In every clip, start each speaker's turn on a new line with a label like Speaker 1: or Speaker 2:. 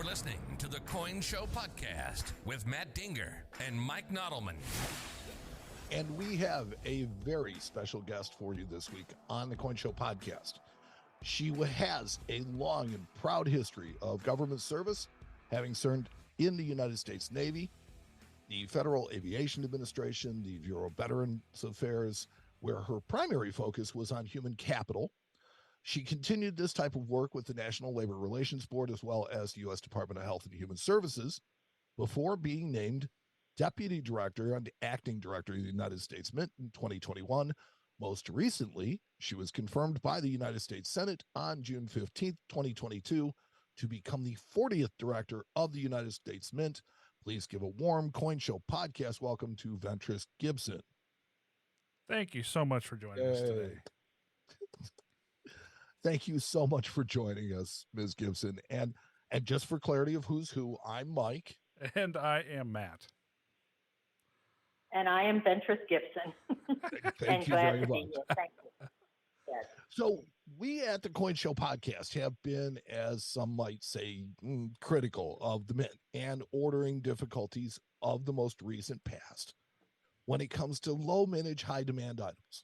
Speaker 1: listening to the Coin Show Podcast with Matt Dinger and Mike Nodelman.
Speaker 2: And we have a very special guest for you this week on the Coin Show Podcast. She has a long and proud history of government service, having served in the United States Navy, the Federal Aviation Administration, the Bureau of Veterans Affairs, where her primary focus was on human capital. She continued this type of work with the National Labor Relations Board as well as the U.S. Department of Health and Human Services before being named Deputy Director and Acting Director of the United States Mint in 2021. Most recently, she was confirmed by the United States Senate on June 15th, 2022, to become the 40th Director of the United States Mint. Please give a warm Coin Show Podcast welcome to Ventris Gibson.
Speaker 3: Thank you so much for joining us today.
Speaker 2: Thank you so much for joining us, Ms. Gibson. And just for clarity of who's who, I'm Mike.
Speaker 3: And I am Matt.
Speaker 4: And I am Ventris Gibson.
Speaker 2: Thank you very much.
Speaker 4: Thank you. Yes.
Speaker 2: So we at the Coin Show Podcast have been, as some might say, critical of the Mint and ordering difficulties of the most recent past when it comes to low mintage, high demand items.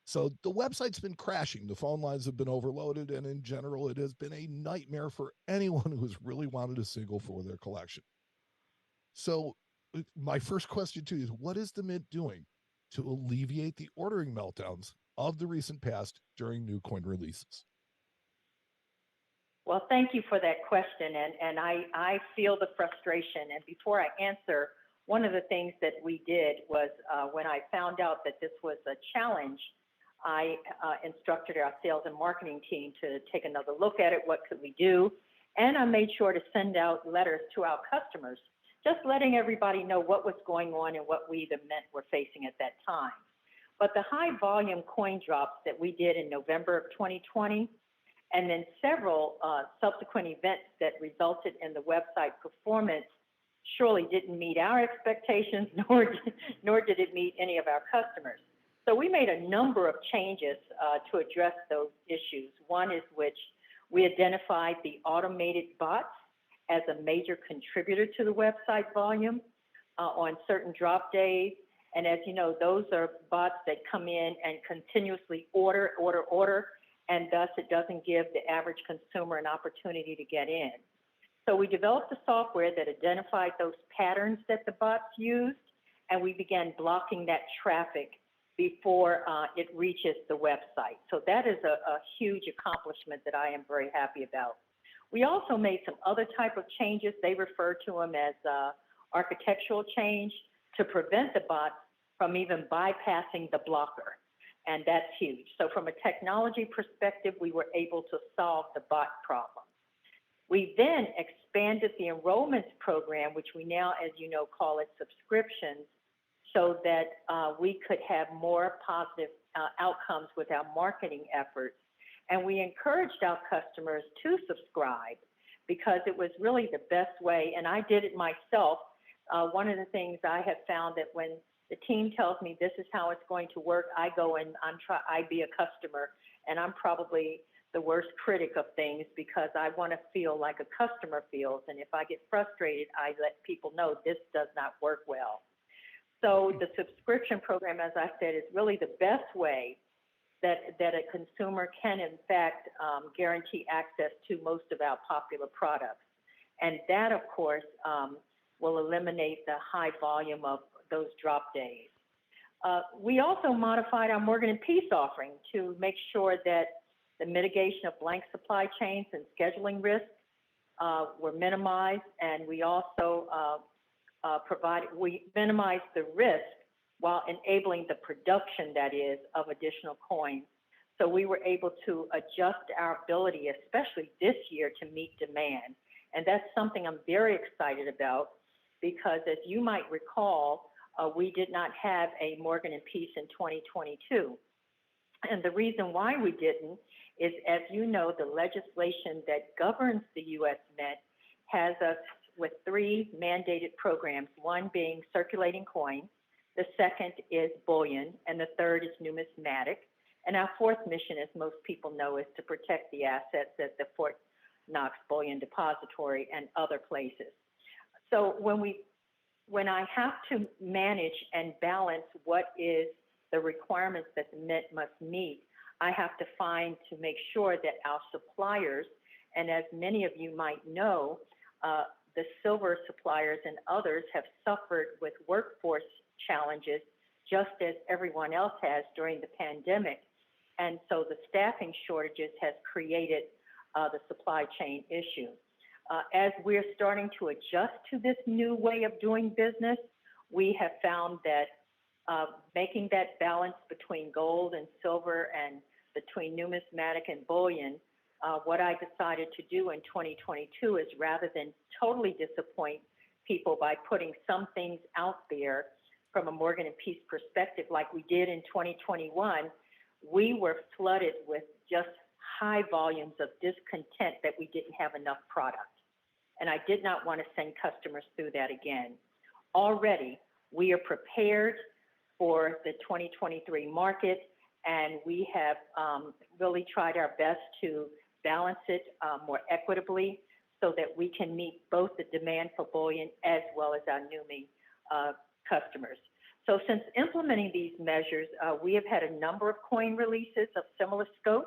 Speaker 2: So the website's been crashing. The phone lines have been overloaded. And in general, it has been a nightmare for anyone who's really wanted a single for their collection. So my first question to you is, what is the Mint doing to alleviate the ordering meltdowns of the recent past during new coin releases?
Speaker 4: Well, thank you for that question. And I feel the frustration. And before I answer, one of the things that we did was when I found out that this was a challenge, I instructed our sales and marketing team to take another look at it. What could we do? And I made sure to send out letters to our customers, just letting everybody know what was going on and what we, the Mint, were facing at that time. But the high volume coin drops that we did in November of 2020, and then several subsequent events that resulted in the website performance surely didn't meet our expectations, nor did it meet any of our customers. So we made a number of changes to address those issues. One is which we identified the automated bots as a major contributor to the website volume on certain drop days. And as you know, those are bots that come in and continuously order, and thus it doesn't give the average consumer an opportunity to get in. So we developed a software that identified those patterns that the bots used, and we began blocking that traffic before it reaches the website. So that is a huge accomplishment that I am very happy about. We also made some other type of changes. They refer to them as architectural change to prevent the bots from even bypassing the blocker. And that's huge. So from a technology perspective, we were able to solve the bot problem. We then expanded the enrollments program, which we now, as you know, call it subscriptions, so that we could have more positive outcomes with our marketing efforts. And we encouraged our customers to subscribe because it was really the best way, and I did it myself. One of the things I have found that when the team tells me this is how it's going to work, I go and I be a customer, and I'm probably the worst critic of things because I want to feel like a customer feels, and if I get frustrated, I let people know this does not work well. So the subscription program, as I said, is really the best way that a consumer can, in fact, guarantee access to most of our popular products. And that, of course, will eliminate the high volume of those drop days. We also modified our Morgan and Peace offering to make sure that the mitigation of blank supply chains and scheduling risks were minimized, and we also we minimized the risk while enabling the production, that is, of additional coins. So we were able to adjust our ability, especially this year, to meet demand. And that's something I'm very excited about because, as you might recall, we did not have a Morgan and Peace in 2022. And the reason why we didn't is, as you know, the legislation that governs the U.S. Mint has us with three mandated programs, one being circulating coin, the second is bullion, and the third is numismatic. And our fourth mission, as most people know, is to protect the assets at the Knox Bullion Depository, and other places. So when I have to manage and balance what is the requirements that the Mint must meet, I have to make sure that our suppliers, and as many of you might know, the silver suppliers and others have suffered with workforce challenges just as everyone else has during the pandemic. And so the staffing shortages has created the supply chain issue. As we're starting to adjust to this new way of doing business, we have found that making that balance between gold and silver and between numismatic and bullion, what I decided to do in 2022 is, rather than totally disappoint people by putting some things out there from a Morgan and Peace perspective like we did in 2021, we were flooded with just high volumes of discontent that we didn't have enough product. And I did not want to send customers through that again. Already, we are prepared for the 2023 market, and we have really tried our best to balance it more equitably so that we can meet both the demand for bullion as well as our NUMI customers. So since implementing these measures, we have had a number of coin releases of similar scope.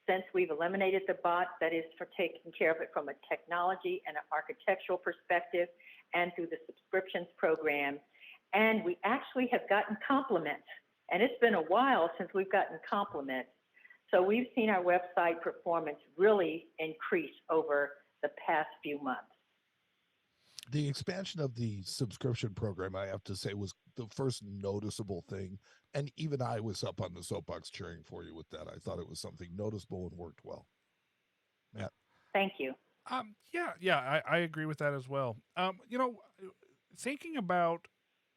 Speaker 4: Since we've eliminated the bot, that is for taking care of it from a technology and an architectural perspective and through the subscriptions program. And we actually have gotten compliments. And it's been a while since we've gotten compliments. So we've seen our website performance really increase over the past few months.
Speaker 2: The expansion of the subscription program, I have to say, was the first noticeable thing. And even I was up on the soapbox cheering for you with that. I thought it was something noticeable and worked well. Matt?
Speaker 4: Thank you.
Speaker 3: I agree with that as well. Thinking about,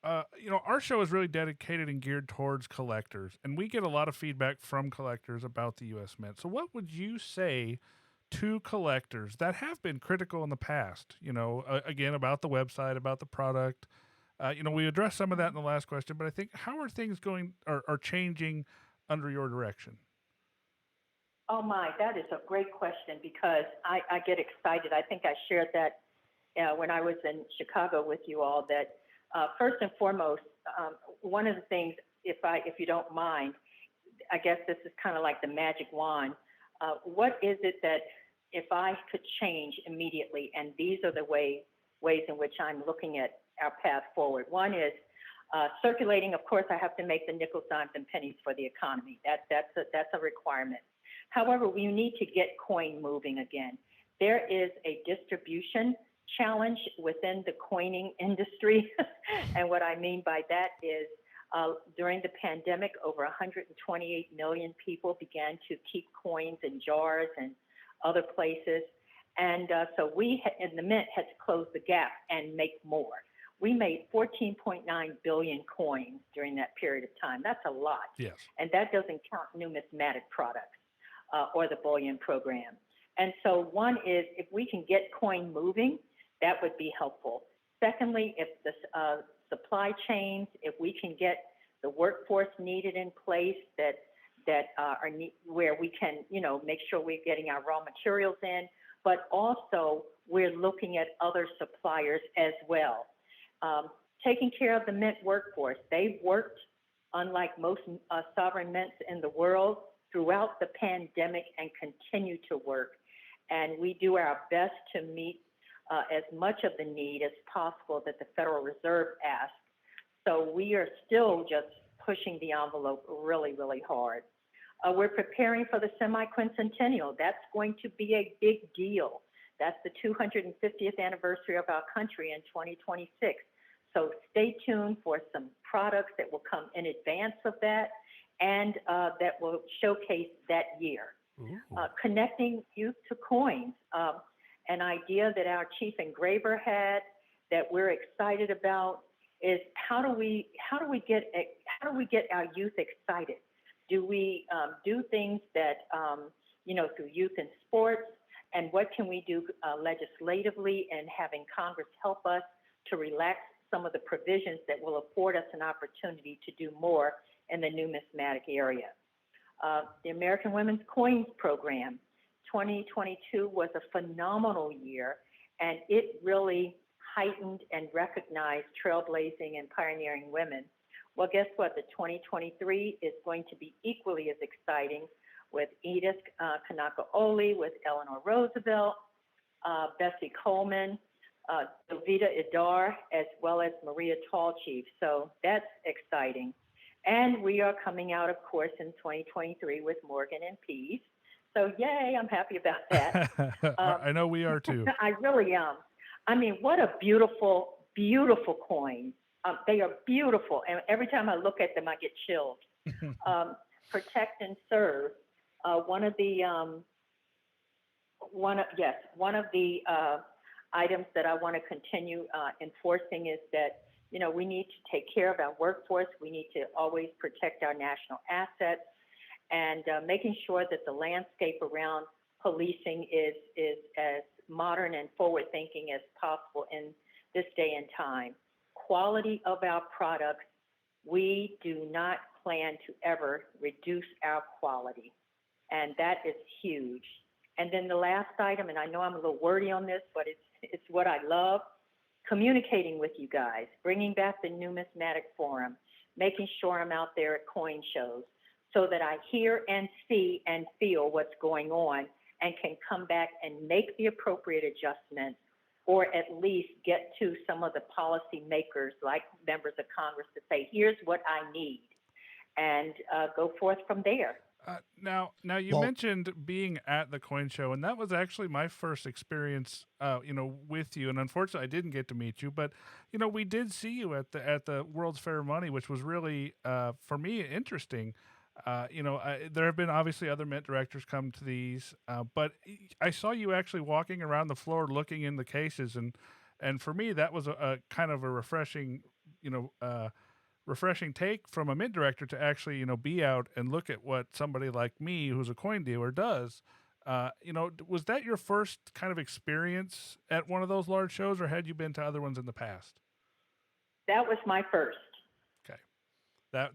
Speaker 3: our show is really dedicated and geared towards collectors, and we get a lot of feedback from collectors about the U.S. Mint. So what would you say to collectors that have been critical in the past, again, about the website, about the product? We addressed some of that in the last question, but I think, how are things going or changing under your direction?
Speaker 4: Oh my, that is a great question, because I get excited. I think I shared that when I was in Chicago with you all, that first and foremost, one of the things, if you don't mind, I guess this is kind of like the magic wand. What is it that if I could change immediately, and these are the ways in which I'm looking at our path forward. One is circulating. Of course, I have to make the nickels, dimes, and pennies for the economy. That's a requirement. However, we need to get coin moving again. There is a distribution challenge within the coining industry. And what I mean by that is during the pandemic, over 128 million people began to keep coins in jars and other places. And so we in the Mint had to close the gap and make more. We made 14.9 billion coins during that period of time. That's a lot.
Speaker 3: Yes.
Speaker 4: And that doesn't count numismatic products or the bullion program. And so one is, if we can get coin moving, that would be helpful. Secondly, if the supply chains, if we can get the workforce needed in place where we can, make sure we're getting our raw materials in, but also we're looking at other suppliers as well. Taking care of the Mint workforce. They've worked, unlike most sovereign mints in the world, throughout the pandemic and continue to work. And we do our best to meet as much of the need as possible that the Federal Reserve asks. So we are still just pushing the envelope really, really hard. We're preparing for the semi-quincentennial. That's going to be a big deal. That's the 250th anniversary of our country in 2026. So stay tuned for some products that will come in advance of that and that will showcase that year. Connecting youth to coins. An idea that our chief engraver had that we're excited about is how do we get our youth excited? Do we do things that through youth in sports, and what can we do legislatively and having Congress help us to relax some of the provisions that will afford us an opportunity to do more in the numismatic area? The American Women's Coins Program, 2022 was a phenomenal year, and it really heightened and recognized trailblazing and pioneering women. Well, guess what? The 2023 is going to be equally as exciting with Edith Kanaka-Oli, with Eleanor Roosevelt, Bessie Coleman, Dovita Idar, as well as Maria Tallchief. So that's exciting. And we are coming out, of course, in 2023 with Morgan and Peace. So yay, I'm happy about that.
Speaker 3: I know we are too.
Speaker 4: I really am. I mean, what a beautiful, beautiful coin. They are beautiful. And every time I look at them, I get chilled. Protect and Serve. One of the items that I want to continue enforcing is that, you know, we need to take care of our workforce. We need to always protect our national assets, and making sure that the landscape around policing is as modern and forward-thinking as possible in this day and time. Quality of our products, we do not plan to ever reduce our quality, and that is huge. And then the last item, and I know I'm a little wordy on this, but it's what I love, communicating with you guys, bringing back the Numismatic Forum, making sure I'm out there at coin shows so that I hear and see and feel what's going on and can come back and make the appropriate adjustments, or at least get to some of the policy makers like members of Congress to say, here's what I need, and go forth from there.
Speaker 3: Now you mentioned being at the coin show, and that was actually my first experience, with you. And unfortunately, I didn't get to meet you, but we did see you at the World's Fair of Money, which was really for me interesting. There have been obviously other mint directors come to these, but I saw you actually walking around the floor looking in the cases, and for me that was a kind of a refreshing, refreshing take from a mint director to actually, be out and look at what somebody like me, who's a coin dealer, does. Was that your first kind of experience at one of those large shows, or had you been to other ones in the past?
Speaker 4: That was my first.
Speaker 3: Okay.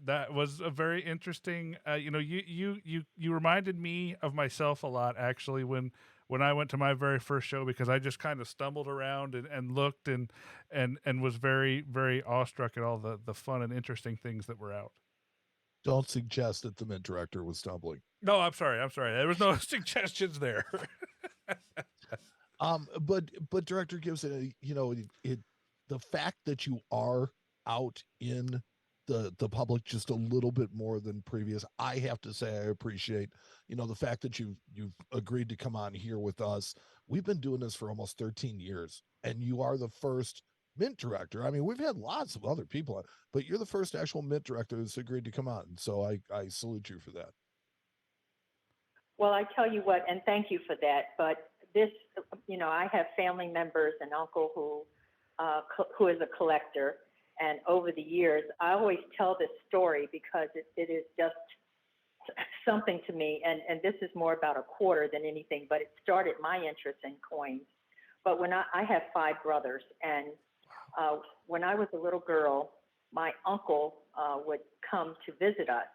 Speaker 3: That was a very interesting, you reminded me of myself a lot, actually, when I went to my very first show, because I just kind of stumbled around and looked and was very, very awestruck at all the fun and interesting things that were out.
Speaker 2: Don't suggest that the mint director was stumbling.
Speaker 3: No, I'm sorry. There was no suggestions there.
Speaker 2: But Director Gibson, the fact that you are out in the public just a little bit more than previous, I have to say I appreciate, the fact that you've agreed to come on here with us. We've been doing this for almost 13 years, and you are the first mint director. I mean, we've had lots of other people on, but you're the first actual mint director that's agreed to come on. So I salute you for that.
Speaker 4: Well, I tell you what, and thank you for that. But this, I have family members, an uncle who is a collector. And over the years, I always tell this story because it is just something to me. And this is more about a quarter than anything, but it started my interest in coins. But when I have 5 brothers, and when I was a little girl, my uncle would come to visit us,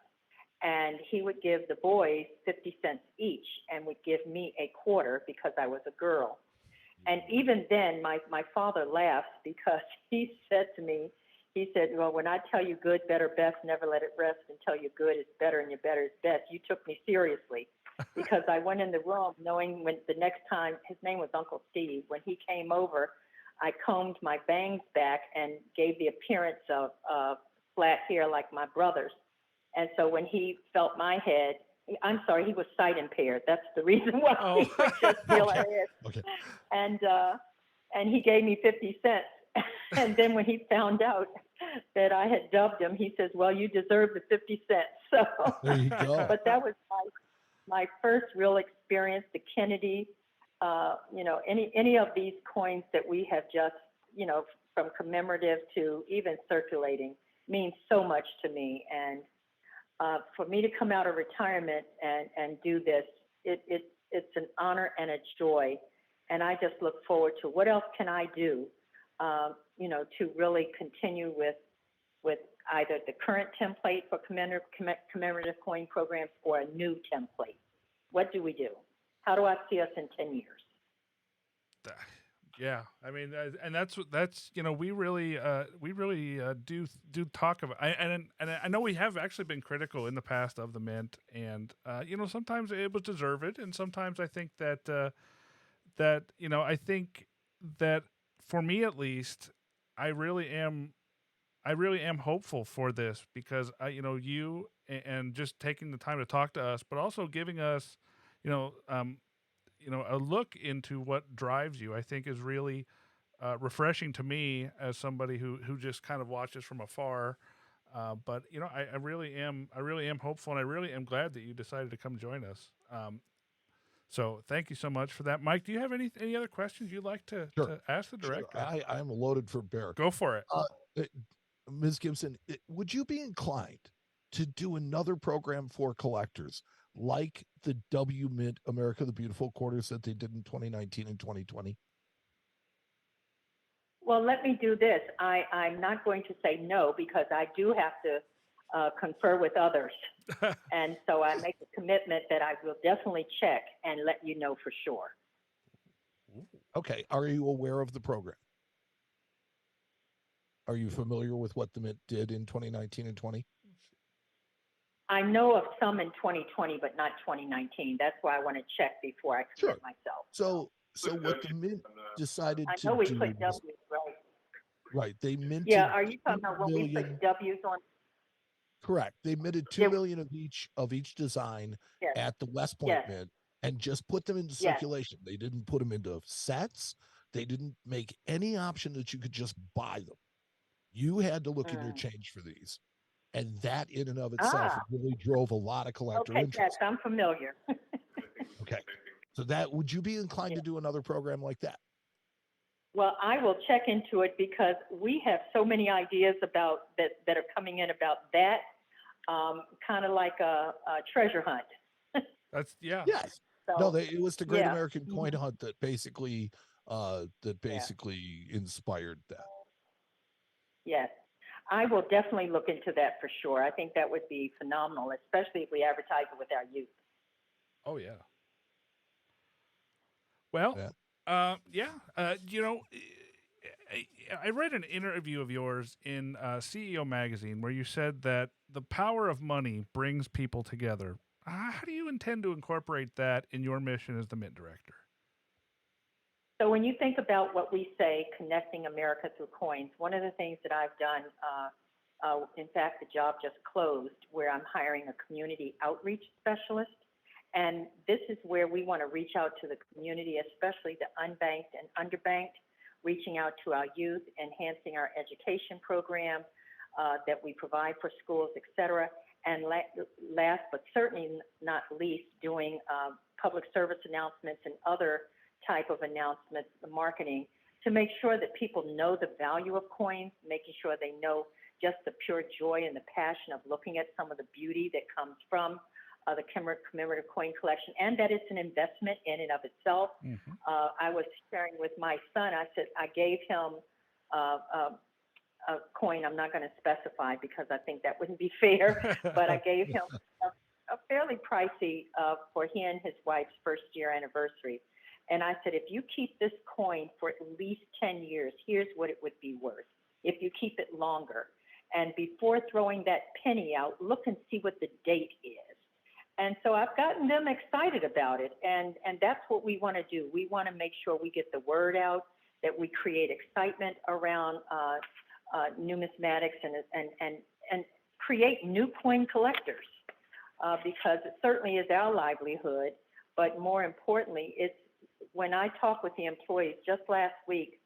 Speaker 4: and he would give the boys 50 cents each and would give me a quarter because I was a girl. And even then, my father laughed because he said to me, he said, well, when I tell you good, better, best, never let it rest until you're good, it's better, and your better is best. You took me seriously because I went in the room knowing when the next time, his name was Uncle Steve, when he came over, I combed my bangs back and gave the appearance of flat hair like my brothers. And so when he felt my head, I'm sorry, he was sight impaired. That's the reason why he would just feel our head.
Speaker 2: Okay.
Speaker 4: And he gave me 50 cents. And then when he found out that I had dubbed him, he says, well, you deserve the 50 cents. So
Speaker 2: there you go.
Speaker 4: But that was my first real experience. The Kennedy, any of these coins that we have just, from commemorative to even circulating means so much to me. And for me to come out of retirement and do this, it's an honor and a joy. And I just look forward to what else can I do, to really continue with either the current template for commemorative coin programs or a new template. What do we do? How do I see us in 10 years?
Speaker 3: Yeah, I mean, and that's we really do talk about. And I know we have actually been critical in the past of the Mint, and sometimes it was deserved, and sometimes I think that I think that for me at least, I really am hopeful for this because you and just taking the time to talk to us, but also giving us, a look into what drives you, I think is really refreshing to me as somebody who just kind of watches from afar. But I really am hopeful, and I really am glad that you decided to come join us. So thank you so much for that, Mike. Do you have any other questions you'd like to ask the director?
Speaker 2: Sure. I'm loaded for bear.
Speaker 3: Go for it.
Speaker 2: Ms. Gibson, would you be inclined to do another program for collectors like the W Mint America the Beautiful quarters that they did in 2019 and 2020?
Speaker 4: Well, let me do this. I'm not going to say no because I do have to confer with others. And so I make a commitment that I will definitely check and let you know for sure.
Speaker 2: Okay. Are you aware of the program? Are you familiar with what the Mint did in 2019 and 20?
Speaker 4: I know of some in 2020, but not 2019. That's why I want to check before I commit myself.
Speaker 2: So what the Mint decided to do.
Speaker 4: I know we put W's, right?
Speaker 2: Right. They minted.
Speaker 4: Yeah, are you talking about when we put W's on?
Speaker 2: Correct. They minted 2 million of each design at the West Point Mint and just put them into circulation. They didn't put them into sets. They didn't make any option that you could just buy them. You had to look in your change for these. And that in and of itself really drove a lot of collector interest.
Speaker 4: Yes, I'm familiar.
Speaker 2: Okay. So would you be inclined to do another program like that?
Speaker 4: Well, I will check into it because we have so many ideas about that are coming in about that, kind of like a treasure hunt.
Speaker 2: That's Yes. So, no, it was the Great American Coin Hunt that basically inspired that.
Speaker 4: Yes. I will definitely look into that for sure. I think that would be phenomenal, especially if we advertise it with our youth.
Speaker 3: Oh, yeah. Well, I read an interview of yours in CEO Magazine where you said that the power of money brings people together. How do you intend to incorporate that in your mission as the Mint Director?
Speaker 4: So when you think about what we say, connecting America through coins, one of the things that I've done, in fact, the job just closed, where I'm hiring a community outreach specialist. And this is where we want to reach out to the community, especially the unbanked and underbanked, reaching out to our youth, enhancing our education program that we provide for schools, et cetera. And last but certainly not least, doing public service announcements and other type of announcements, the marketing, to make sure that people know the value of coins, making sure they know just the pure joy and the passion of looking at some of the beauty that comes from the commemorative coin collection, and that it's an investment in and of itself. Mm-hmm. I was sharing with my son, I said, I gave him a coin, I'm not going to specify because I think that wouldn't be fair, but I gave him a fairly pricey for he and his wife's first year anniversary. And I said, if you keep this coin for at least 10 years, here's what it would be worth. If you keep it longer. And before throwing that penny out, look and see what the date is. And so I've gotten them excited about it. And that's what we want to do. We want to make sure we get the word out, that we create excitement around numismatics and create new coin collectors because it certainly is our livelihood. But more importantly, it's when I talk with the employees, just last week,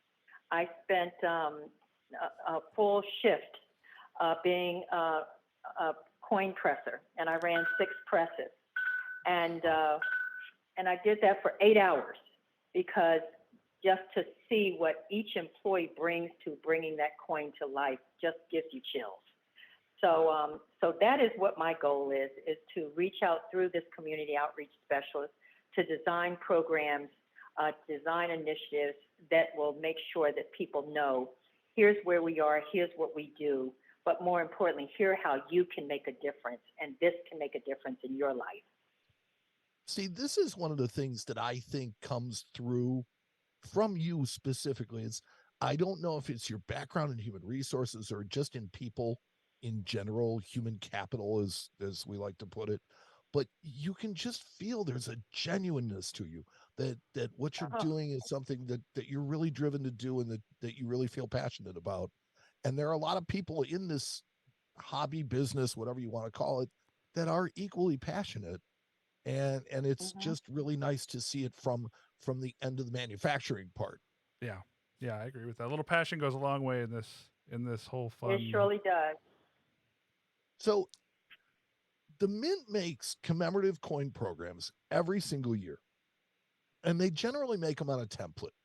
Speaker 4: I spent a full shift being a coin presser, and I ran 6 presses. And I did that for 8 hours because just to see what each employee brings to bringing that coin to life just gives you chills. So that is what my goal is to reach out through this community outreach specialist to design programs, design initiatives that will make sure that people know here's where we are, here's what we do, but more importantly, here's how you can make a difference, and this can make a difference in your life.
Speaker 2: See, this is one of the things that I think comes through from you specifically. Is I don't know if it's your background in human resources or just in people in general, human capital, as we like to put it, but you can just feel there's a genuineness to you, that what you're
Speaker 4: Uh-huh.
Speaker 2: doing is something that you're really driven to do, and that you really feel passionate about. And there are a lot of people in this hobby business, whatever you want to call it, that are equally passionate. And it's
Speaker 4: Hmm.
Speaker 2: just really nice to see it from the end of the manufacturing part.
Speaker 3: Yeah. Yeah, I agree with that. A little passion goes a long way in this whole
Speaker 4: It
Speaker 3: fun.
Speaker 4: surely does.
Speaker 2: So the Mint makes commemorative coin programs every single year, and they generally make them on a template,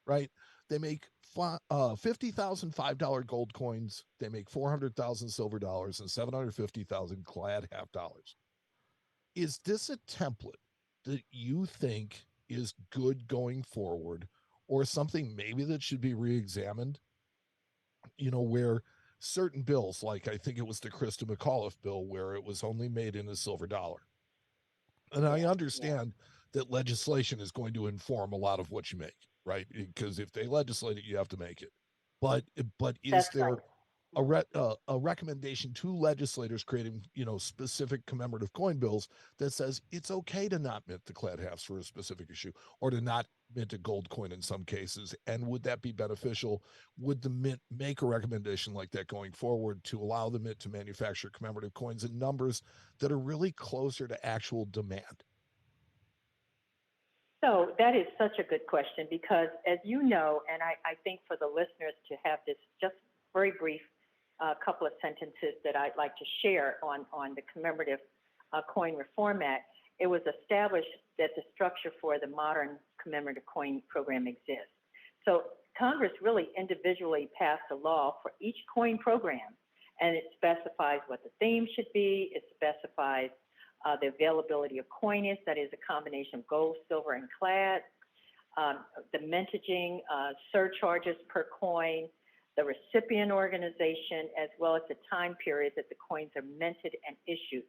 Speaker 2: right? They make 50,000 $5 gold coins. They make 400,000 silver dollars and 750,000 clad half dollars. Is this a template that you think is good going forward, or something maybe that should be re-examined? Where certain bills, like I think it was the Krista McAuliffe bill, where it was only made in a silver dollar. And I
Speaker 4: Yeah, yeah,
Speaker 2: understand that legislation is going to inform a lot of what you make, right? Because if they legislate it, you have to make it. But is
Speaker 4: that's
Speaker 2: there
Speaker 4: right. Mhm.
Speaker 2: a recommendation to legislators creating specific commemorative coin bills that says it's okay to not mint the clad halves for a specific issue, or to not mint a gold coin in some cases? And would that be beneficial? Would the mint make a recommendation like that going forward to allow the mint to manufacture commemorative coins in numbers that are really closer to actual demand?
Speaker 4: So that is such a good question because, as you know, and I think for the listeners to have this just very brief couple of sentences that I'd like to share on the Commemorative Coin Reform Act, it was established that the structure for the modern commemorative coin program exists. So Congress really individually passed a law for each coin program, and it specifies what the theme should be. It specifies the availability of coinage, that is a combination of gold, silver, and clad, the mintaging, surcharges per coin, the recipient organization, as well as the time period that the coins are minted and issued.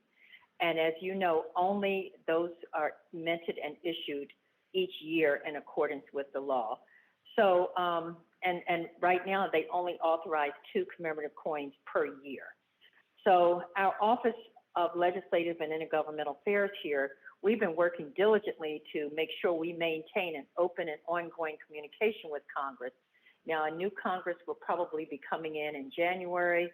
Speaker 4: And as you know, only those are minted and issued each year in accordance with the law. So, and right now they only authorize 2 commemorative coins per year. So our Office of Legislative and Intergovernmental Affairs here, we've been working diligently to make sure we maintain an open and ongoing communication with Congress. Now, a new Congress will probably be coming in January.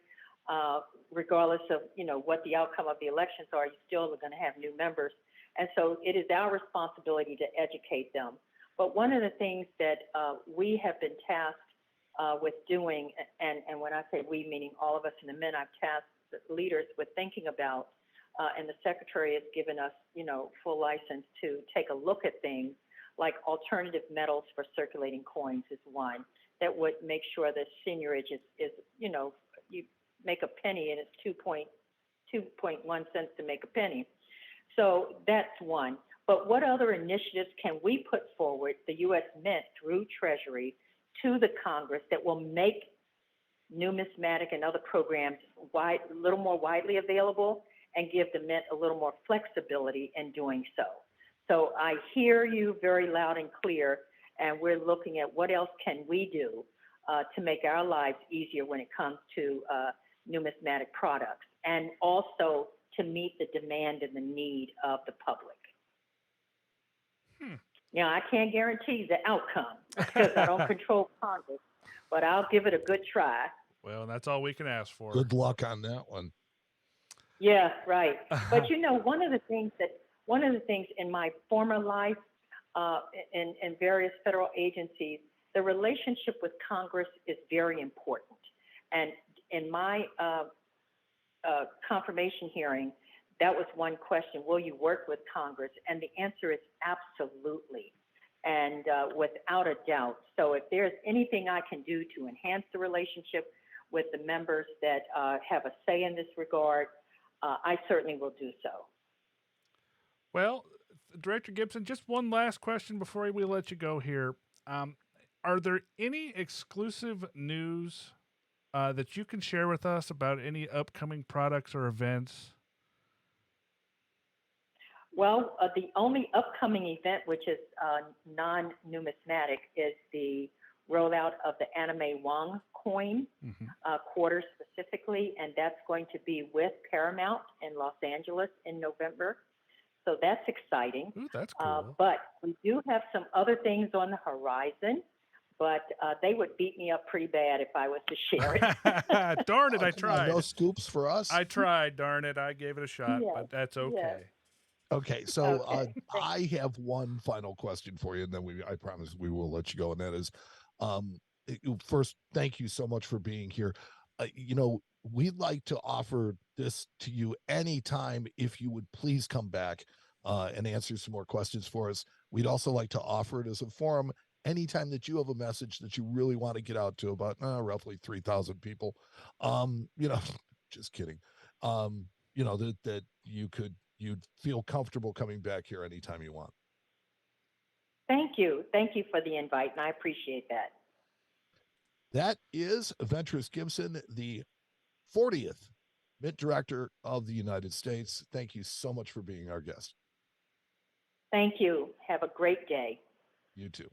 Speaker 4: Regardless of what the outcome of the elections are, you still are going to have new members, and so it is our responsibility to educate them. But one of the things that we have been tasked with doing, and when I say we, meaning all of us in the Mint, I've tasked the leaders with thinking about, and the Secretary has given us, full license to take a look at things like alternative metals for circulating coins is one that would make sure that seigniorage is you make a penny and it's 2.1 cents to make a penny. So that's one. But what other initiatives can we put forward, the U.S. Mint through Treasury, to the Congress that will make numismatic and other programs a little more widely available and give the Mint a little more flexibility in doing so? So I hear you very loud and clear, and we're looking at what else can we do to make our lives easier when it comes to numismatic products, and also to meet the demand and the need of the public. Now, I can't guarantee the outcome because I don't control Congress, but I'll give it a good try.
Speaker 3: Well, that's all we can ask for.
Speaker 2: Good luck on that one.
Speaker 4: Yeah, right. But one of the things in my former life in various federal agencies, the relationship with Congress is very important. And in my confirmation hearing, that was one question: will you work with Congress? And the answer is absolutely, and without a doubt. So if there's anything I can do to enhance the relationship with the members that have a say in this regard, I certainly will do so.
Speaker 3: Well, Director Gibson, just one last question before we let you go here. Are there any exclusive news that you can share with us about any upcoming products or events?
Speaker 4: Well, the only upcoming event, which is non-numismatic, is the rollout of the Anime Wong coin, quarter specifically, and that's going to be with Paramount in Los Angeles in November. So that's exciting.
Speaker 3: Ooh, that's cool.
Speaker 4: But we do have some other things on the horizon, but they would beat me up pretty bad if I was to share it.
Speaker 3: Darn it, I
Speaker 2: Come on,
Speaker 3: tried.
Speaker 2: no scoops for us.
Speaker 3: I tried, darn it. I gave it a shot, but that's okay.
Speaker 4: yes.
Speaker 2: Okay, so
Speaker 4: Okay.
Speaker 2: I have one final question for you, and then I promise we will let you go. And that is, first, thank you so much for being here. We'd like to offer this to you anytime if you would please come back and answer some more questions for us. We'd also like to offer it as a forum anytime that you have a message that you really want to get out to about roughly 3,000 people. Just kidding. That you'd feel comfortable coming back here anytime you want.
Speaker 4: Thank you. Thank you for the invite, and I appreciate that.
Speaker 2: That is Ventris Gibson, the 40th Mint Director of the United States. Thank you so much for being our guest.
Speaker 4: Thank you. Have a great day.
Speaker 2: You too.